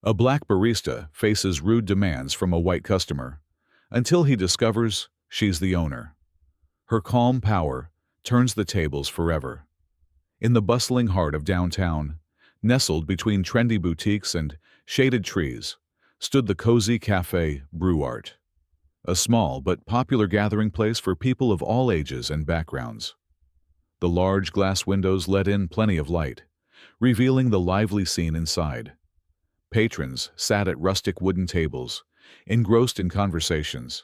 A black barista faces rude demands from a white customer until he discovers she's the owner. Her calm power turns the tables forever. In the bustling heart of downtown, nestled between trendy boutiques and shaded trees, stood the cozy cafe Brew Art, a small but popular gathering place for people of all ages and backgrounds. The large glass windows let in plenty of light, revealing the lively scene inside. Patrons sat at rustic wooden tables, engrossed in conversations,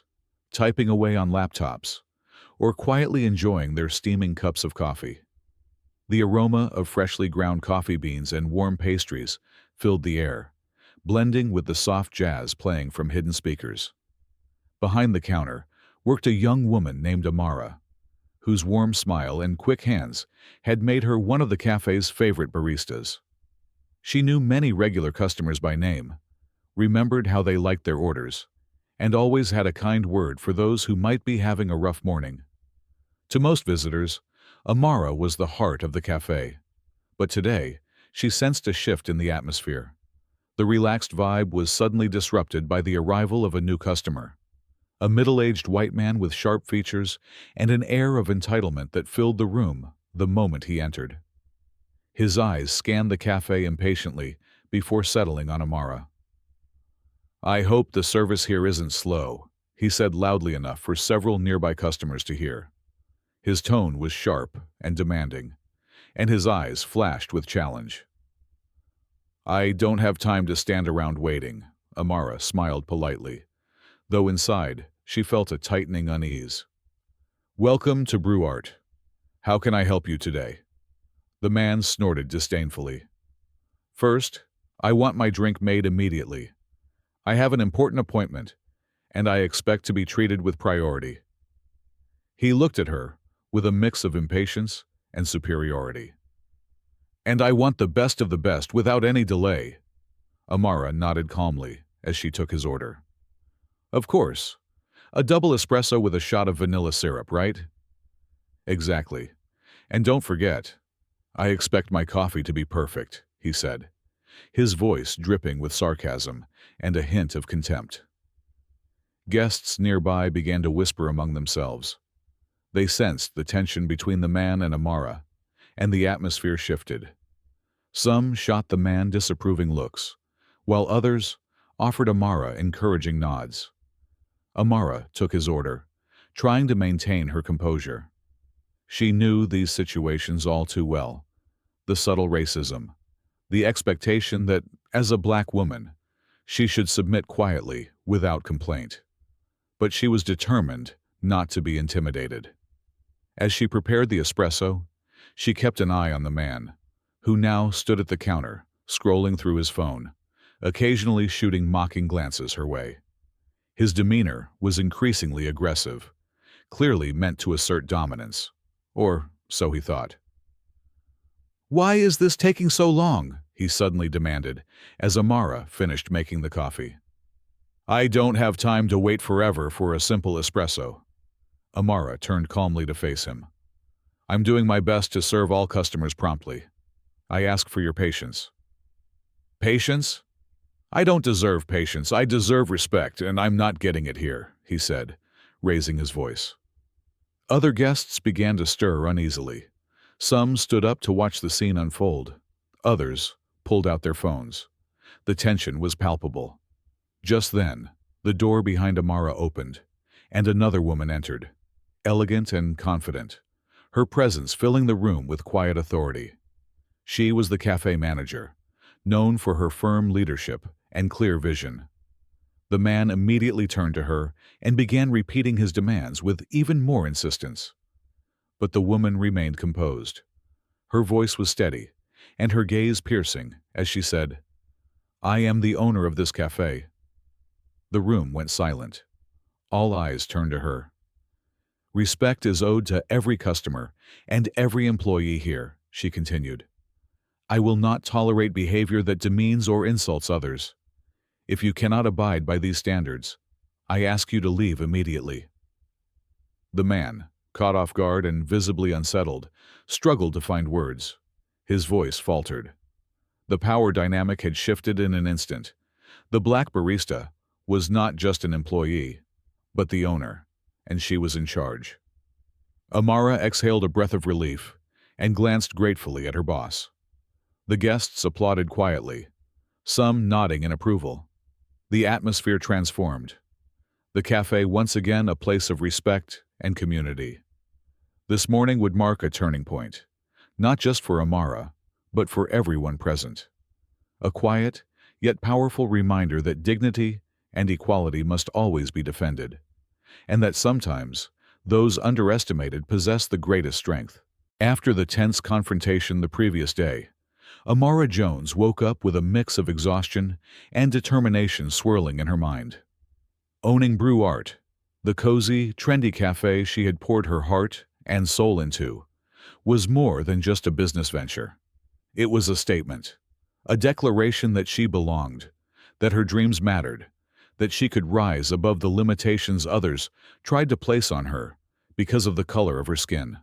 typing away on laptops, or quietly enjoying their steaming cups of coffee. The aroma of freshly ground coffee beans and warm pastries filled the air, blending with the soft jazz playing from hidden speakers. Behind the counter worked a young woman named Amara, whose warm smile and quick hands had made her one of the cafe's favorite baristas. She knew many regular customers by name, remembered how they liked their orders, and always had a kind word for those who might be having a rough morning. To most visitors, Amara was the heart of the cafe, but today she sensed a shift in the atmosphere. The relaxed vibe was suddenly disrupted by the arrival of a new customer, a middle-aged white man with sharp features and an air of entitlement that filled the room the moment he entered. His eyes scanned the cafe impatiently before settling on Amara. "I hope the service here isn't slow," he said loudly enough for several nearby customers to hear. His tone was sharp and demanding, and his eyes flashed with challenge. "I don't have time to stand around waiting," Amara smiled politely, though inside she felt a tightening unease. "Welcome to Brew Art. How can I help you today?" The man snorted disdainfully. "First, I want my drink made immediately. I have an important appointment, and I expect to be treated with priority." He looked at her with a mix of impatience and superiority. "And I want the best of the best without any delay." Amara nodded calmly as she took his order. "Of course. A double espresso with a shot of vanilla syrup, right?" "Exactly. And don't forget, I expect my coffee to be perfect," he said, his voice dripping with sarcasm and a hint of contempt. Guests nearby began to whisper among themselves. They sensed the tension between the man and Amara, and the atmosphere shifted. Some shot the man disapproving looks, while others offered Amara encouraging nods. Amara took his order, trying to maintain her composure. She knew these situations all too well. The subtle racism, the expectation that, as a black woman, she should submit quietly, without complaint. But she was determined not to be intimidated. As she prepared the espresso, she kept an eye on the man, who now stood at the counter, scrolling through his phone, occasionally shooting mocking glances her way. His demeanor was increasingly aggressive, clearly meant to assert dominance, or so he thought. "Why is this taking so long?" he suddenly demanded, as Amara finished making the coffee. "I don't have time to wait forever for a simple espresso." Amara turned calmly to face him. "I'm doing my best to serve all customers promptly. I ask for your patience." "Patience? I don't deserve patience. I deserve respect, and I'm not getting it here," he said, raising his voice. Other guests began to stir uneasily. Some stood up to watch the scene unfold. Others pulled out their phones. The tension was palpable. Just then, the door behind Amara opened, and another woman entered, elegant and confident, her presence filling the room with quiet authority. She was the cafe manager, known for her firm leadership and clear vision. The man immediately turned to her and began repeating his demands with even more insistence. But the woman remained composed. Her voice was steady, and her gaze piercing, as she said, "I am the owner of this cafe." The room went silent. All eyes turned to her. "Respect is owed to every customer and every employee here," she continued. "I will not tolerate behavior that demeans or insults others. If you cannot abide by these standards, I ask you to leave immediately." The man, caught off guard and visibly unsettled, struggled to find words. His voice faltered. The power dynamic had shifted in an instant, The black barista was not just an employee, but the owner, and she was in charge. Amara exhaled a breath of relief and glanced gratefully at her boss. The guests applauded quietly, some nodding in approval. The atmosphere transformed. The cafe once again a place of respect and community. This morning would mark a turning point, not just for Amara, but for everyone present. A quiet, yet powerful reminder that dignity and equality must always be defended, and that sometimes those underestimated possess the greatest strength. After the tense confrontation the previous day, Amara Jones woke up with a mix of exhaustion and determination swirling in her mind. Owning Brew Art, the cozy, trendy cafe she had poured her heart and soul into, was more than just a business venture. It was a statement, a declaration that she belonged, that her dreams mattered, that she could rise above the limitations others tried to place on her because of the color of her skin.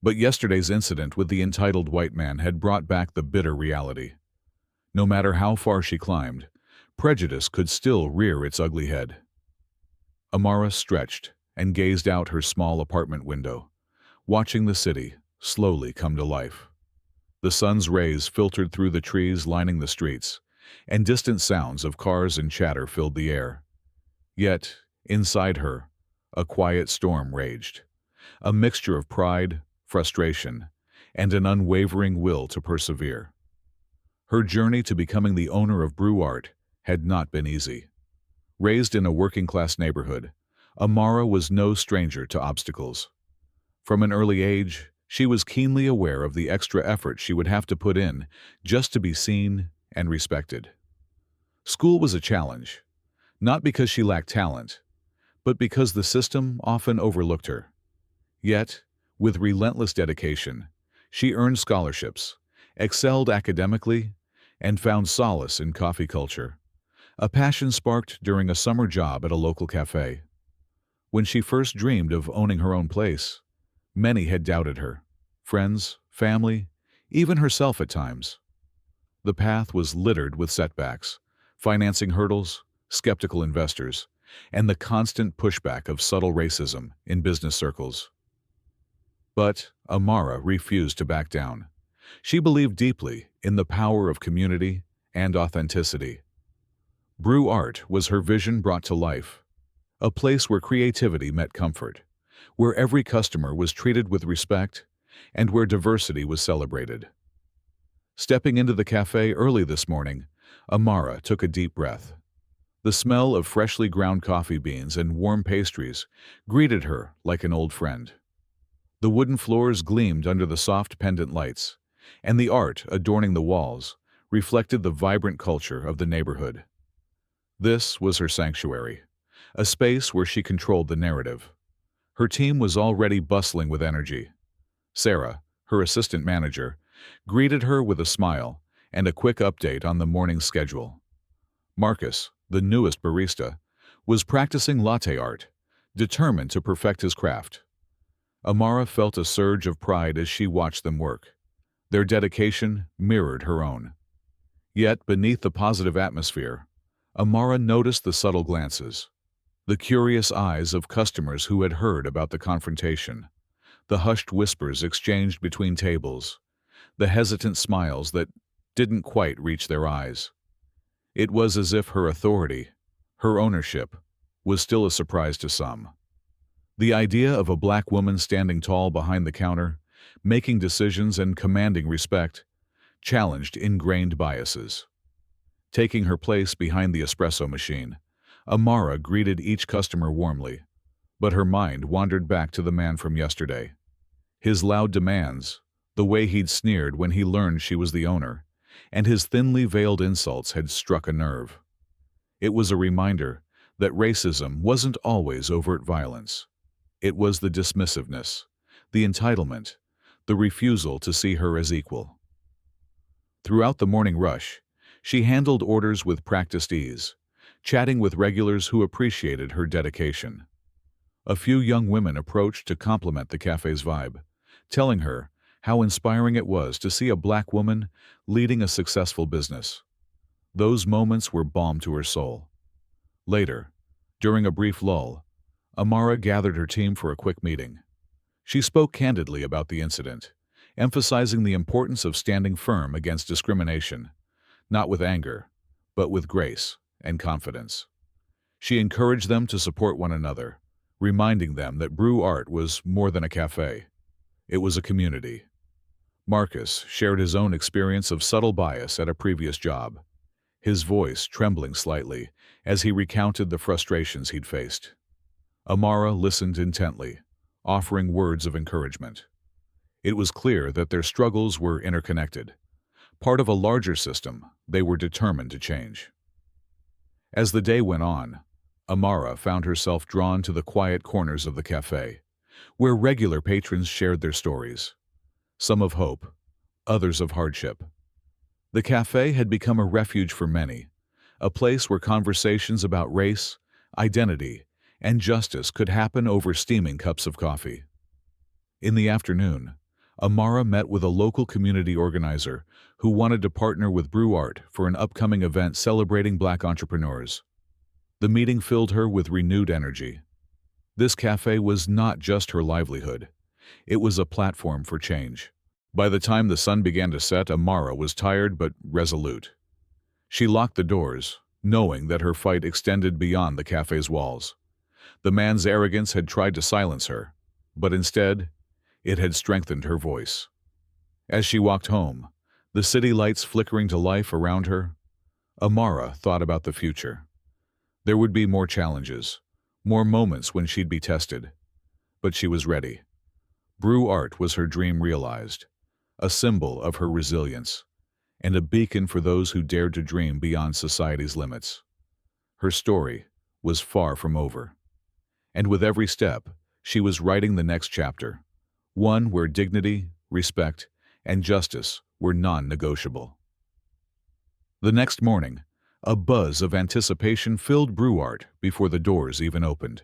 But yesterday's incident with the entitled white man had brought back the bitter reality. No matter how far she climbed, prejudice could still rear its ugly head. Amara stretched and gazed out her small apartment window, watching the city slowly come to life. The sun's rays filtered through the trees lining the streets, and distant sounds of cars and chatter filled the air. Yet, inside her, a quiet storm raged, a mixture of pride, frustration, and an unwavering will to persevere. Her journey to becoming the owner of Brew Art had not been easy. Raised in a working-class neighborhood, Amara was no stranger to obstacles. From an early age, she was keenly aware of the extra effort she would have to put in just to be seen and respected. School was a challenge, not because she lacked talent, but because the system often overlooked her. Yet, with relentless dedication, she earned scholarships, excelled academically, and found solace in coffee culture, a passion sparked during a summer job at a local cafe. When she first dreamed of owning her own place, many had doubted her, friends, family, even herself at times. The path was littered with setbacks, financing hurdles, skeptical investors, and the constant pushback of subtle racism in business circles. But Amara refused to back down. She believed deeply in the power of community and authenticity. Brew Art was her vision brought to life, a place where creativity met comfort, where every customer was treated with respect, and where diversity was celebrated. Stepping into the cafe early this morning, Amara took a deep breath. The smell of freshly ground coffee beans and warm pastries greeted her like an old friend. The wooden floors gleamed under the soft pendant lights, and the art adorning the walls reflected the vibrant culture of the neighborhood. This was her sanctuary, a space where she controlled the narrative. Her team was already bustling with energy. Sarah, her assistant manager, greeted her with a smile and a quick update on the morning's schedule. Marcus, the newest barista, was practicing latte art, determined to perfect his craft. Amara felt a surge of pride as she watched them work. Their dedication mirrored her own. Yet, beneath the positive atmosphere, Amara noticed the subtle glances, the curious eyes of customers who had heard about the confrontation, the hushed whispers exchanged between tables, the hesitant smiles that didn't quite reach their eyes. It was as if her authority, her ownership, was still a surprise to some. The idea of a black woman standing tall behind the counter, making decisions and commanding respect, challenged ingrained biases. Taking her place behind the espresso machine, Amara greeted each customer warmly, but her mind wandered back to the man from yesterday. His loud demands, the way he'd sneered when he learned she was the owner, and his thinly veiled insults had struck a nerve. It was a reminder that racism wasn't always overt violence. It was the dismissiveness, the entitlement, the refusal to see her as equal. Throughout the morning rush, she handled orders with practiced ease, chatting with regulars who appreciated her dedication. A few young women approached to compliment the cafe's vibe, telling her how inspiring it was to see a black woman leading a successful business. Those moments were balm to her soul. Later, during a brief lull, Amara gathered her team for a quick meeting. She spoke candidly about the incident, emphasizing the importance of standing firm against discrimination, not with anger, but with grace and confidence. She encouraged them to support one another, reminding them that Brew Art was more than a cafe. It was a community. Marcus shared his own experience of subtle bias at a previous job, his voice trembling slightly as he recounted the frustrations he'd faced. Amara listened intently, offering words of encouragement. It was clear that their struggles were interconnected, part of a larger system they were determined to change. As the day went on, Amara found herself drawn to the quiet corners of the cafe, where regular patrons shared their stories, some of hope, others of hardship. The cafe had become a refuge for many, a place where conversations about race, identity, and justice could happen over steaming cups of coffee. In the afternoon, Amara met with a local community organizer who wanted to partner with Brew Art for an upcoming event celebrating Black entrepreneurs. The meeting filled her with renewed energy. This cafe was not just her livelihood. It was a platform for change. By the time the sun began to set, Amara was tired but resolute. She locked the doors, knowing that her fight extended beyond the cafe's walls. The man's arrogance had tried to silence her, but instead, it had strengthened her voice. As she walked home, the city lights flickering to life around her, Amara thought about the future. There would be more challenges, more moments when she'd be tested. But she was ready. Brew Art was her dream realized, a symbol of her resilience, and a beacon for those who dared to dream beyond society's limits. Her story was far from over. And with every step, she was writing the next chapter, one where dignity, respect, and justice were non-negotiable. The next morning, a buzz of anticipation filled Brew Art before the doors even opened.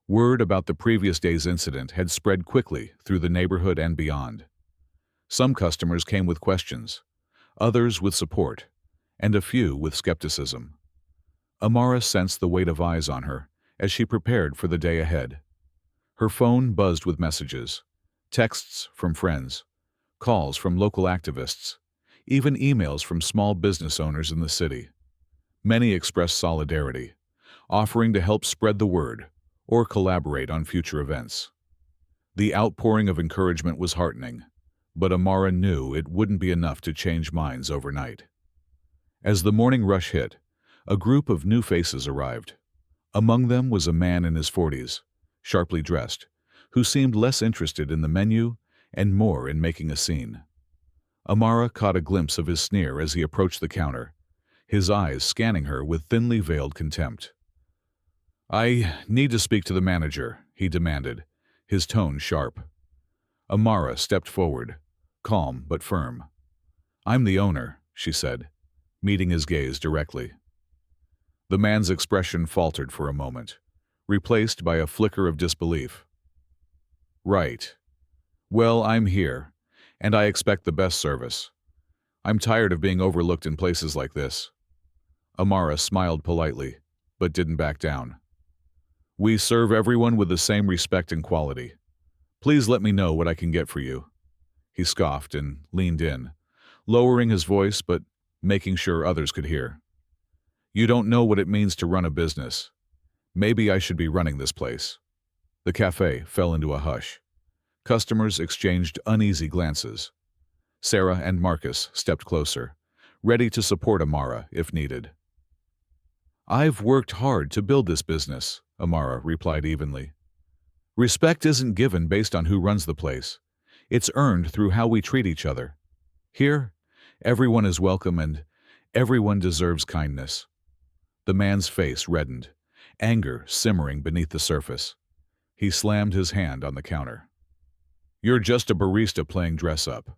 Word about the previous day's incident had spread quickly through the neighborhood and beyond. Some customers came with questions, others with support, and a few with skepticism. Amara sensed the weight of eyes on her as she prepared for the day ahead. Her phone buzzed with messages, texts from friends, calls from local activists, even emails from small business owners in the city. Many expressed solidarity, offering to help spread the word or collaborate on future events. The outpouring of encouragement was heartening, but Amara knew it wouldn't be enough to change minds overnight. As the morning rush hit, a group of new faces arrived. Among them was a man in his 40s, sharply dressed, who seemed less interested in the menu and more in making a scene. Amara caught a glimpse of his sneer as he approached the counter, his eyes scanning her with thinly veiled contempt. "I need to speak to the manager," he demanded, his tone sharp. Amara stepped forward, calm but firm. "I'm the owner," she said, meeting his gaze directly. The man's expression faltered for a moment, replaced by a flicker of disbelief. "Right. Well, I'm here, and I expect the best service. I'm tired of being overlooked in places like this." Amara smiled politely, but didn't back down. "We serve everyone with the same respect and quality. Please let me know what I can get for you." He scoffed and leaned in, lowering his voice but making sure others could hear. "You don't know what it means to run a business. Maybe I should be running this place." The cafe fell into a hush. Customers exchanged uneasy glances. Sarah and Marcus stepped closer, ready to support Amara if needed. "I've worked hard to build this business," Amara replied evenly. "Respect isn't given based on who runs the place. It's earned through how we treat each other. Here, everyone is welcome and everyone deserves kindness." The man's face reddened, anger simmering beneath the surface. He slammed his hand on the counter. "You're just a barista playing dress-up.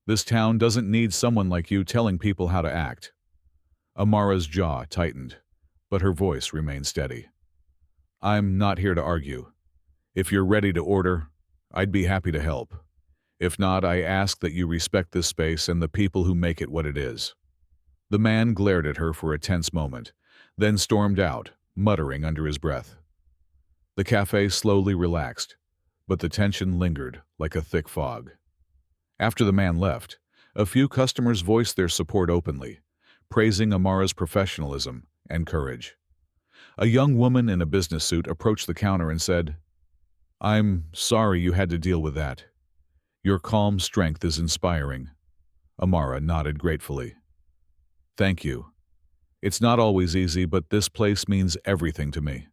This town doesn't need someone like you telling people how to act." Amara's jaw tightened, but her voice remained steady. "I'm not here to argue. If you're ready to order, I'd be happy to help. If not, I ask that you respect this space and the people who make it what it is." The man glared at her for a tense moment, then stormed out, muttering under his breath. The cafe slowly relaxed, but the tension lingered like a thick fog. After the man left, a few customers voiced their support openly, praising Amara's professionalism and courage. A young woman in a business suit approached the counter and said, "I'm sorry you had to deal with that. Your calm strength is inspiring." Amara nodded gratefully. "Thank you. It's not always easy, but this place means everything to me.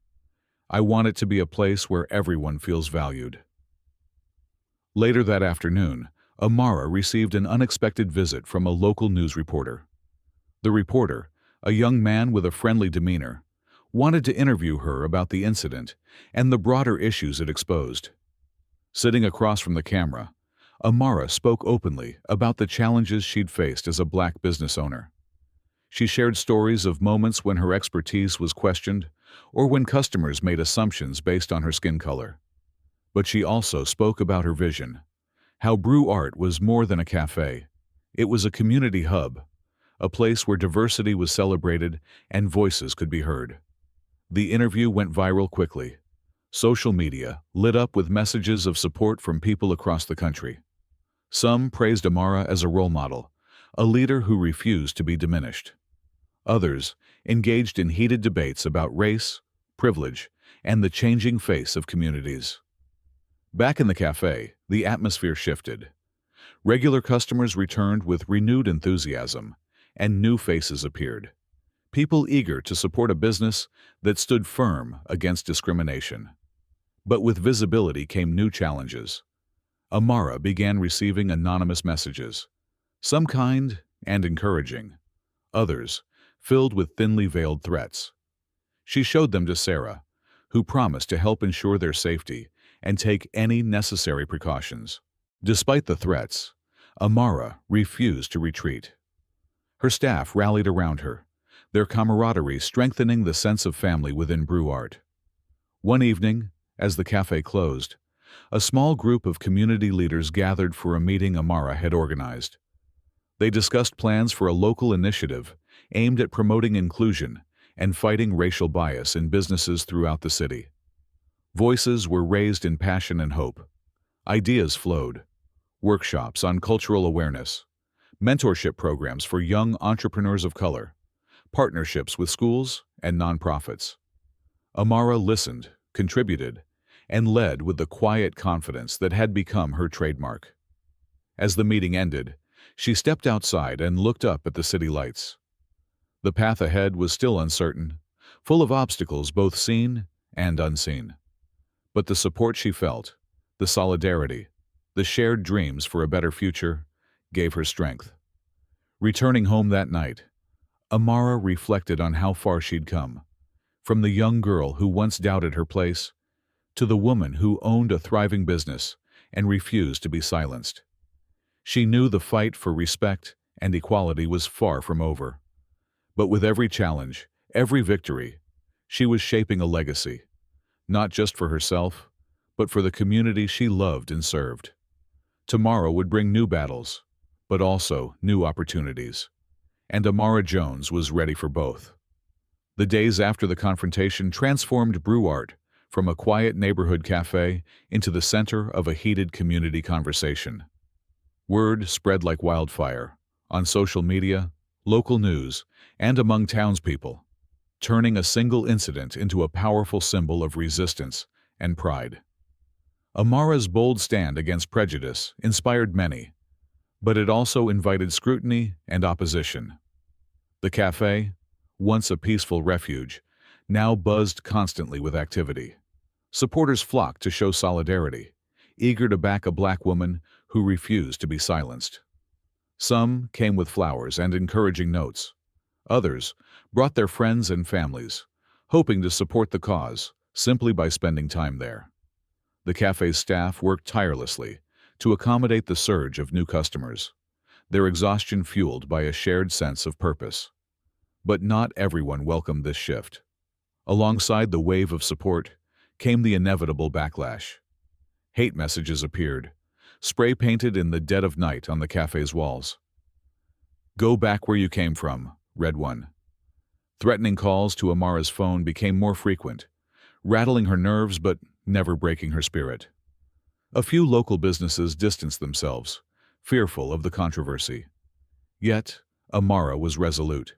I want it to be a place where everyone feels valued." Later that afternoon, Amara received an unexpected visit from a local news reporter. The reporter, a young man with a friendly demeanor, wanted to interview her about the incident and the broader issues it exposed. Sitting across from the camera, Amara spoke openly about the challenges she'd faced as a black business owner. She shared stories of moments when her expertise was questioned or when customers made assumptions based on her skin color. But she also spoke about her vision, how Brew Art was more than a cafe. It was a community hub, a place where diversity was celebrated and voices could be heard. The interview went viral quickly. Social media lit up with messages of support from people across the country. Some praised Amara as a role model, a leader who refused to be diminished. Others engaged in heated debates about race, privilege, and the changing face of communities. Back in the cafe, the atmosphere shifted. Regular customers returned with renewed enthusiasm, and new faces appeared. People eager to support a business that stood firm against discrimination. But with visibility came new challenges. Amara began receiving anonymous messages, some kind and encouraging, others filled with thinly veiled threats. She showed them to Sarah, who promised to help ensure their safety and take any necessary precautions. Despite the threats, Amara refused to retreat. Her staff rallied around her, their camaraderie strengthening the sense of family within Brew Art. One evening, as the cafe closed, a small group of community leaders gathered for a meeting Amara had organized. They discussed plans for a local initiative aimed at promoting inclusion and fighting racial bias in businesses throughout the city. Voices were raised in passion and hope. Ideas flowed. Workshops on cultural awareness, mentorship programs for young entrepreneurs of color, partnerships with schools and nonprofits. Amara listened, contributed, and led with the quiet confidence that had become her trademark. As the meeting ended, she stepped outside and looked up at the city lights. The path ahead was still uncertain, full of obstacles both seen and unseen. But the support she felt, the solidarity, the shared dreams for a better future, gave her strength. Returning home that night, Amara reflected on how far she'd come, from the young girl who once doubted her place to the woman who owned a thriving business and refused to be silenced. She knew the fight for respect and equality was far from over. But with every challenge, every victory, she was shaping a legacy, not just for herself, but for the community she loved and served. Tomorrow would bring new battles, but also new opportunities. And Amara Jones was ready for both. The days after the confrontation transformed Brew Art from a quiet neighborhood cafe into the center of a heated community conversation. Word spread like wildfire, on social media, local news, and among townspeople, turning a single incident into a powerful symbol of resistance and pride. Amara's bold stand against prejudice inspired many, but it also invited scrutiny and opposition. The cafe, once a peaceful refuge, now buzzed constantly with activity. Supporters flocked to show solidarity, eager to back a black woman who refused to be silenced. Some came with flowers and encouraging notes. Others brought their friends and families, hoping to support the cause simply by spending time there. The cafe's staff worked tirelessly to accommodate the surge of new customers, their exhaustion fueled by a shared sense of purpose. But not everyone welcomed this shift. Alongside the wave of support came the inevitable backlash. Hate messages appeared, spray-painted in the dead of night on the cafe's walls. "Go back where you came from," read one. Threatening calls to Amara's phone became more frequent, rattling her nerves but never breaking her spirit. A few local businesses distanced themselves, fearful of the controversy. Yet, Amara was resolute.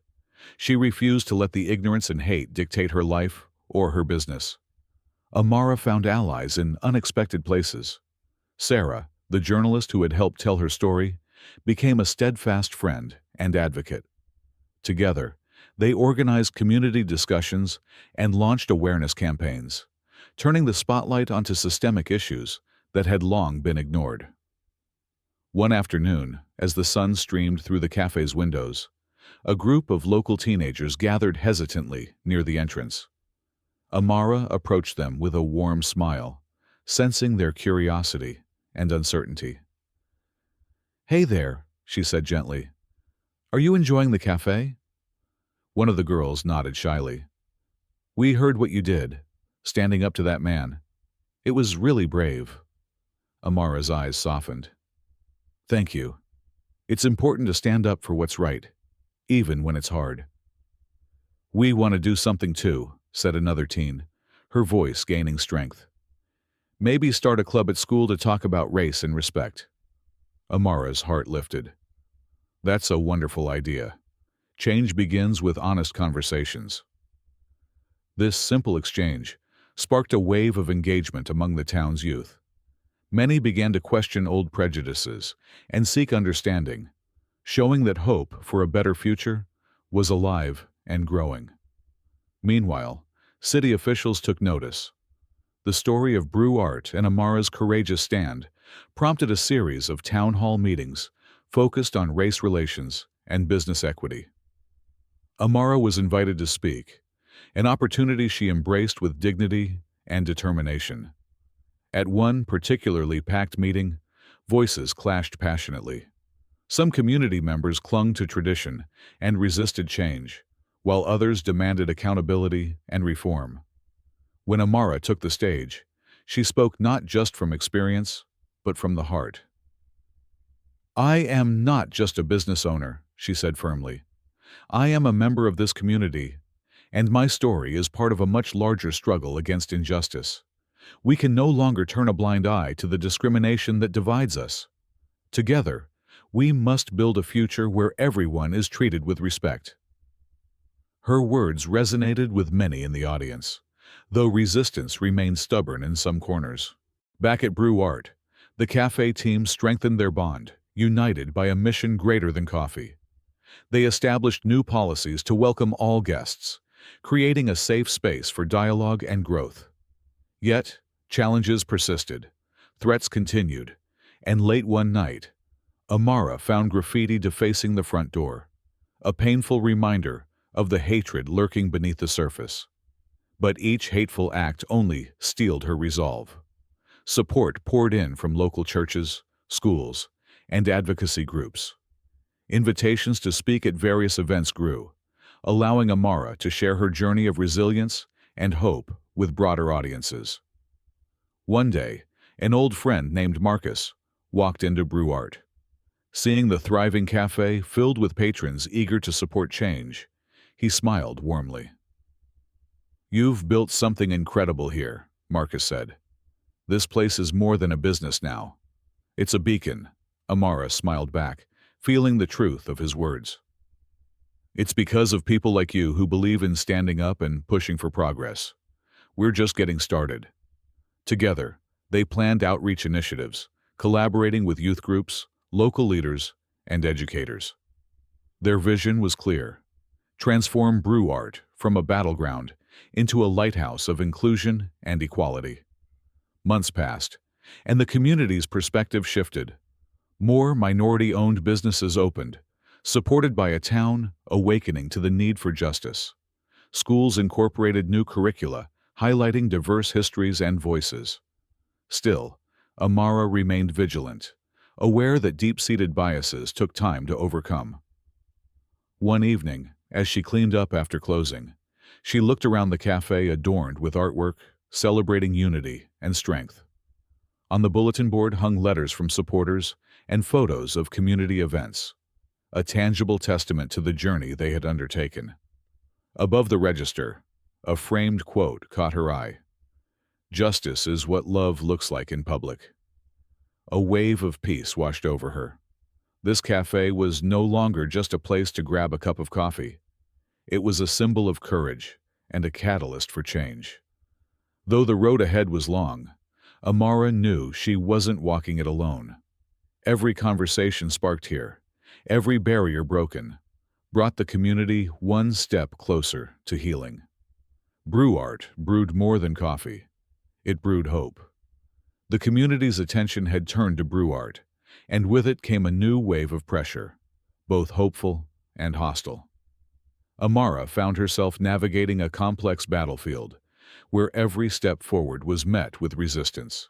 She refused to let the ignorance and hate dictate her life or her business. Amara found allies in unexpected places. Sarah, the journalist who had helped tell her story, became a steadfast friend and advocate. Together, they organized community discussions and launched awareness campaigns, turning the spotlight onto systemic issues that had long been ignored. One afternoon, as the sun streamed through the cafe's windows, a group of local teenagers gathered hesitantly near the entrance. Amara approached them with a warm smile, sensing their curiosity and uncertainty. "Hey there," she said gently. "Are you enjoying the cafe?" One of the girls nodded shyly. "We heard what you did, standing up to that man. It was really brave." Amara's eyes softened. "Thank you. It's important to stand up for what's right, even when it's hard." "We want to do something too," said another teen, her voice gaining strength. "Maybe start a club at school to talk about race and respect." Amara's heart lifted. "That's a wonderful idea. Change begins with honest conversations." This simple exchange sparked a wave of engagement among the town's youth. Many began to question old prejudices and seek understanding, showing that hope for a better future was alive and growing. Meanwhile, city officials took notice. The story of Brew Art and Amara's courageous stand prompted a series of town hall meetings focused on race relations and business equity. Amara was invited to speak, an opportunity she embraced with dignity and determination. At one particularly packed meeting, voices clashed passionately. Some community members clung to tradition and resisted change, while others demanded accountability and reform. When Amara took the stage, she spoke not just from experience, but from the heart. "I am not just a business owner," she said firmly. "I am a member of this community, and my story is part of a much larger struggle against injustice. We can no longer turn a blind eye to the discrimination that divides us. Together, we must build a future where everyone is treated with respect." Her words resonated with many in the audience, though resistance remained stubborn in some corners. Back at Brew Art, the cafe team strengthened their bond, united by a mission greater than coffee. They established new policies to welcome all guests, creating a safe space for dialogue and growth. Yet, challenges persisted, threats continued, and late one night, Amara found graffiti defacing the front door, a painful reminder of the hatred lurking beneath the surface. But each hateful act only steeled her resolve. Support poured in from local churches, schools, and advocacy groups. Invitations to speak at various events grew, allowing Amara to share her journey of resilience and hope with broader audiences. One day, an old friend named Marcus walked into Brew Art. Seeing the thriving cafe filled with patrons eager to support change, he smiled warmly. "You've built something incredible here," Marcus said. "This place is more than a business now. It's a beacon," Amara smiled back, feeling the truth of his words. "It's because of people like you who believe in standing up and pushing for progress. We're just getting started." Together, they planned outreach initiatives, collaborating with youth groups, local leaders, and educators. Their vision was clear: transform Brew Art from a battleground into a lighthouse of inclusion and equality. Months passed, and the community's perspective shifted. More minority-owned businesses opened, supported by a town awakening to the need for justice. Schools incorporated new curricula, highlighting diverse histories and voices. Still, Amara remained vigilant, aware that deep-seated biases took time to overcome. One evening, as she cleaned up after closing, she looked around the cafe adorned with artwork, celebrating unity and strength. On the bulletin board hung letters from supporters and photos of community events. a tangible testament to the journey they had undertaken. Above the register, a framed quote caught her eye. "Justice is what love looks like in public." A wave of peace washed over her. This cafe was no longer just a place to grab a cup of coffee. It was a symbol of courage and a catalyst for change. Though the road ahead was long, Amara knew she wasn't walking it alone. Every conversation sparked here, every barrier broken, brought the community one step closer to healing. Brew Art brewed more than coffee. It brewed hope. The community's attention had turned to Brew Art, and with it came a new wave of pressure, both hopeful and hostile. Amara found herself navigating a complex battlefield, where every step forward was met with resistance.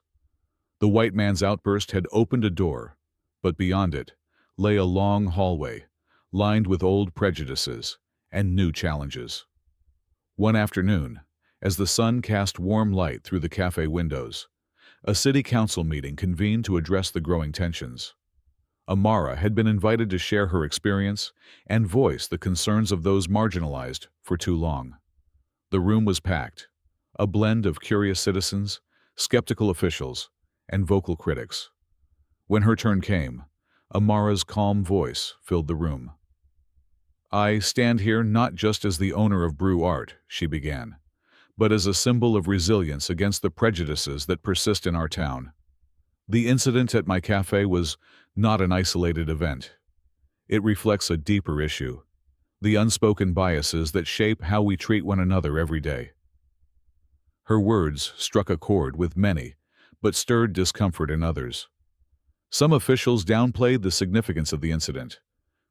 The white man's outburst had opened a door, but beyond it lay a long hallway, lined with old prejudices and new challenges. One afternoon, as the sun cast warm light through the cafe windows, a city council meeting convened to address the growing tensions. Amara had been invited to share her experience and voice the concerns of those marginalized for too long. The room was packed, a blend of curious citizens, skeptical officials, and vocal critics. When her turn came, Amara's calm voice filled the room. "I stand here not just as the owner of Brew Art," she began, "but as a symbol of resilience against the prejudices that persist in our town. The incident at my cafe was not an isolated event. It reflects a deeper issue, the unspoken biases that shape how we treat one another every day." Her words struck a chord with many, but stirred discomfort in others. Some officials downplayed the significance of the incident,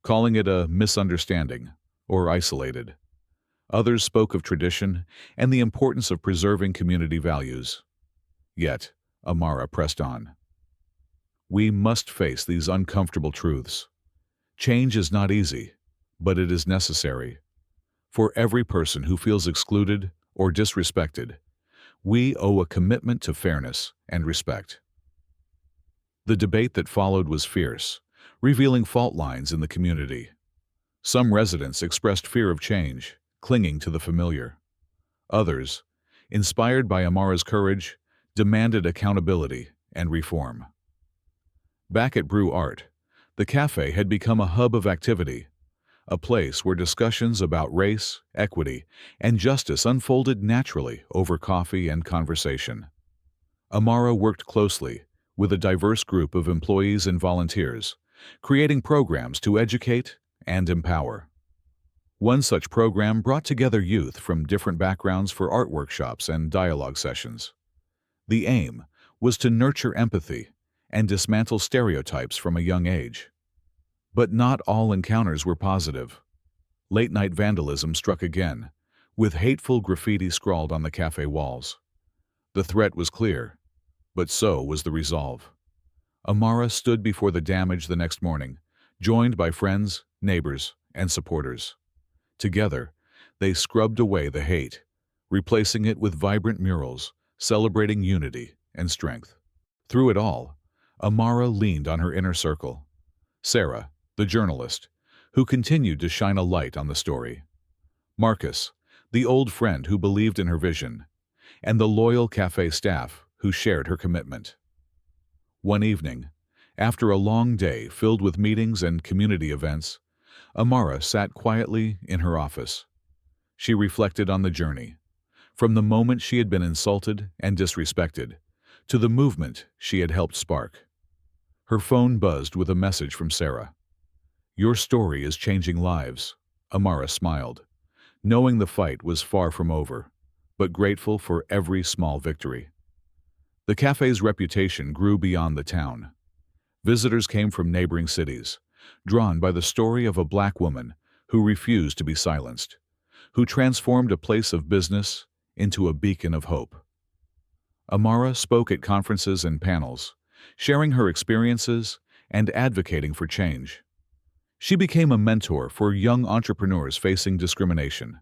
calling it a misunderstanding or isolated. Others spoke of tradition and the importance of preserving community values. Yet, Amara pressed on. "We must face these uncomfortable truths. Change is not easy, but it is necessary. For every person who feels excluded or disrespected, we owe a commitment to fairness and respect." The debate that followed was fierce, revealing fault lines in the community. Some residents expressed fear of change, clinging to the familiar. Others, inspired by Amara's courage, demanded accountability and reform. Back at Brew Art, the cafe had become a hub of activity, a place where discussions about race, equity, and justice unfolded naturally over coffee and conversation. Amara worked closely with a diverse group of employees and volunteers, creating programs to educate and empower. One such program brought together youth from different backgrounds for art workshops and dialogue sessions. The aim was to nurture empathy and dismantle stereotypes from a young age. But not all encounters were positive. Late-night vandalism struck again, with hateful graffiti scrawled on the cafe walls. The threat was clear, but so was the resolve. Amara stood before the damage the next morning, joined by friends, neighbors, and supporters. Together, they scrubbed away the hate, replacing it with vibrant murals celebrating unity and strength. Through it all, Amara leaned on her inner circle. Sarah, the journalist, who continued to shine a light on the story. Marcus, the old friend who believed in her vision, and the loyal cafe staff who shared her commitment. One evening, after a long day filled with meetings and community events, Amara sat quietly in her office. She reflected on the journey, from the moment she had been insulted and disrespected, to the movement she had helped spark. Her phone buzzed with a message from Sarah. "Your story is changing lives," Amara smiled, knowing the fight was far from over, but grateful for every small victory. The cafe's reputation grew beyond the town. Visitors came from neighboring cities, drawn by the story of a Black woman who refused to be silenced, who transformed a place of business into a beacon of hope. Amara spoke at conferences and panels, sharing her experiences and advocating for change. She became a mentor for young entrepreneurs facing discrimination,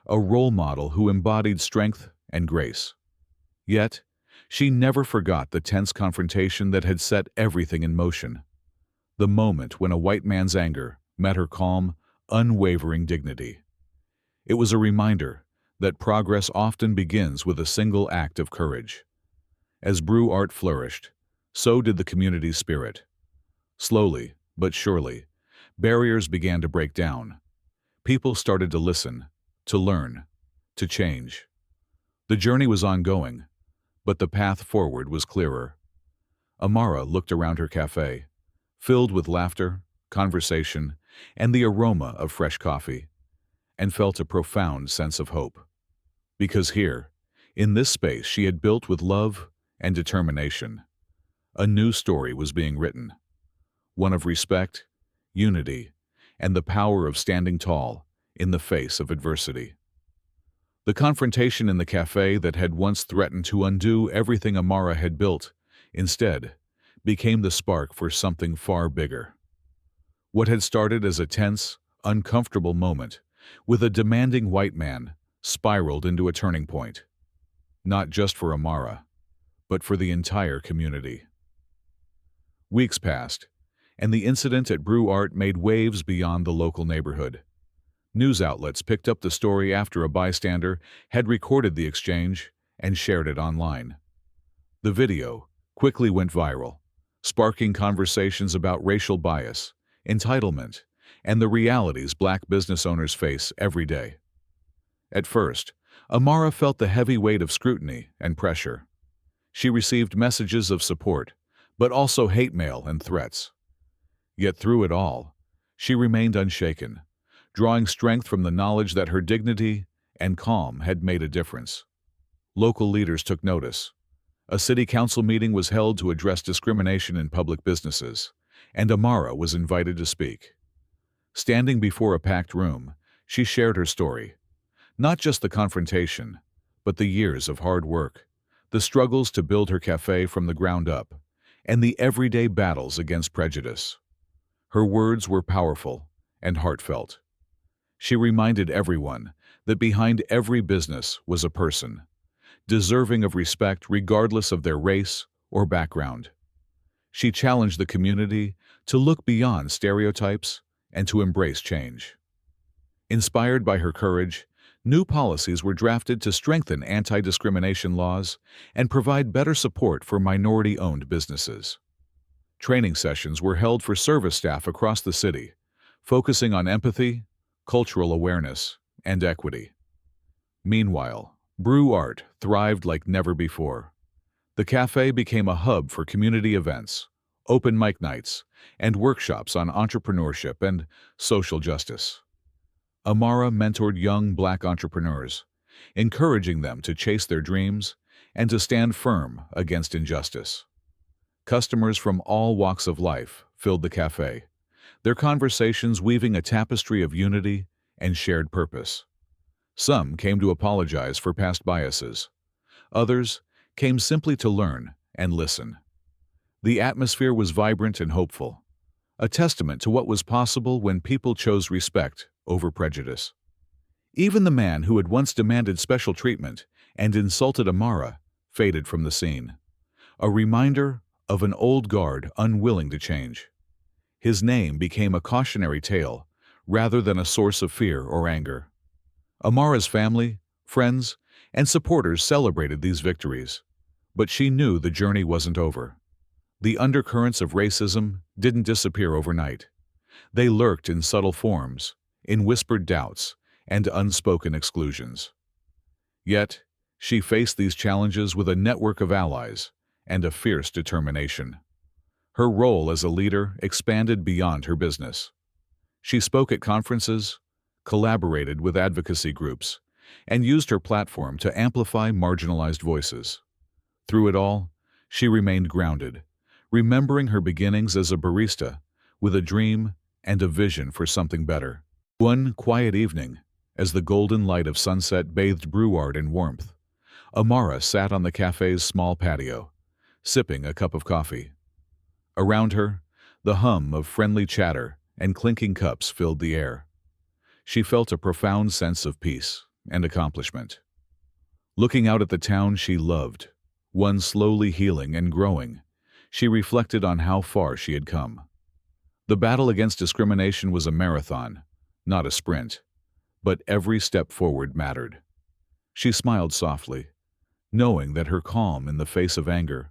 a role model who embodied strength and grace. Yet, she never forgot the tense confrontation that had set everything in motion. The moment when a white man's anger met her calm, unwavering dignity. It was a reminder that progress often begins with a single act of courage. As brew art flourished, so did the community's spirit. Slowly, but surely, barriers began to break down. People started to listen, to learn, to change. The journey was ongoing, but the path forward was clearer. Amara looked around her cafe, filled with laughter, conversation, and the aroma of fresh coffee, and felt a profound sense of hope. Because here, in this space she had built with love and determination, a new story was being written, one of respect, unity, and the power of standing tall in the face of adversity. The confrontation in the cafe that had once threatened to undo everything Amara had built, instead, became the spark for something far bigger. What had started as a tense, uncomfortable moment with a demanding white man spiraled into a turning point, not just for Amara, but for the entire community. Weeks passed, and the incident at Brew Art made waves beyond the local neighborhood. News outlets picked up the story after a bystander had recorded the exchange and shared it online. The video quickly went viral, sparking conversations about racial bias, entitlement, and the realities Black business owners face every day. At first, Amara felt the heavy weight of scrutiny and pressure. She received messages of support, but also hate mail and threats. Yet through it all, she remained unshaken, drawing strength from the knowledge that her dignity and calm had made a difference. Local leaders took notice. A city council meeting was held to address discrimination in public businesses, and Amara was invited to speak. Standing before a packed room, she shared her story. Not just the confrontation, but the years of hard work, the struggles to build her cafe from the ground up, and the everyday battles against prejudice. Her words were powerful and heartfelt. She reminded everyone that behind every business was a person, deserving of respect regardless of their race or background. She challenged the community to look beyond stereotypes and to embrace change. Inspired by her courage, new policies were drafted to strengthen anti-discrimination laws and provide better support for minority-owned businesses. Training sessions were held for service staff across the city, focusing on empathy, cultural awareness, and equity. Meanwhile, Brew Art thrived like never before. The cafe became a hub for community events, open mic nights, and workshops on entrepreneurship and social justice. Amara mentored young Black entrepreneurs, encouraging them to chase their dreams and to stand firm against injustice. Customers from all walks of life filled the cafe, their conversations weaving a tapestry of unity and shared purpose. Some came to apologize for past biases. Others came simply to learn and listen. The atmosphere was vibrant and hopeful, a testament to what was possible when people chose respect over prejudice. Even the man who had once demanded special treatment and insulted Amara faded from the scene, a reminder of an old guard unwilling to change. His name became a cautionary tale rather than a source of fear or anger. Amara's family, friends, and supporters celebrated these victories, but she knew the journey wasn't over. The undercurrents of racism didn't disappear overnight. They lurked in subtle forms, in whispered doubts, and unspoken exclusions. Yet, she faced these challenges with a network of allies and a fierce determination. Her role as a leader expanded beyond her business. She spoke at conferences, collaborated with advocacy groups, and used her platform to amplify marginalized voices. Through it all, she remained grounded, remembering her beginnings as a barista, with a dream and a vision for something better. One quiet evening, as the golden light of sunset bathed Brew Art in warmth, Amara sat on the cafe's small patio, sipping a cup of coffee. Around her, the hum of friendly chatter and clinking cups filled the air. She felt a profound sense of peace and accomplishment. Looking out at the town she loved, one slowly healing and growing, she reflected on how far she had come. The battle against discrimination was a marathon, not a sprint, but every step forward mattered. She smiled softly, knowing that her calm in the face of anger,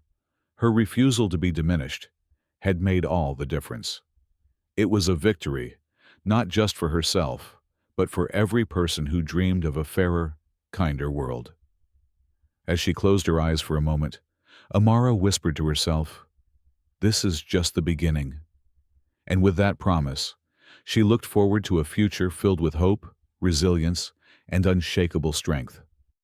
her refusal to be diminished, had made all the difference. It was a victory, not just for herself, but for every person who dreamed of a fairer, kinder world. As she closed her eyes for a moment, Amara whispered to herself, "This is just the beginning." And with that promise, she looked forward to a future filled with hope, resilience, and unshakable strength.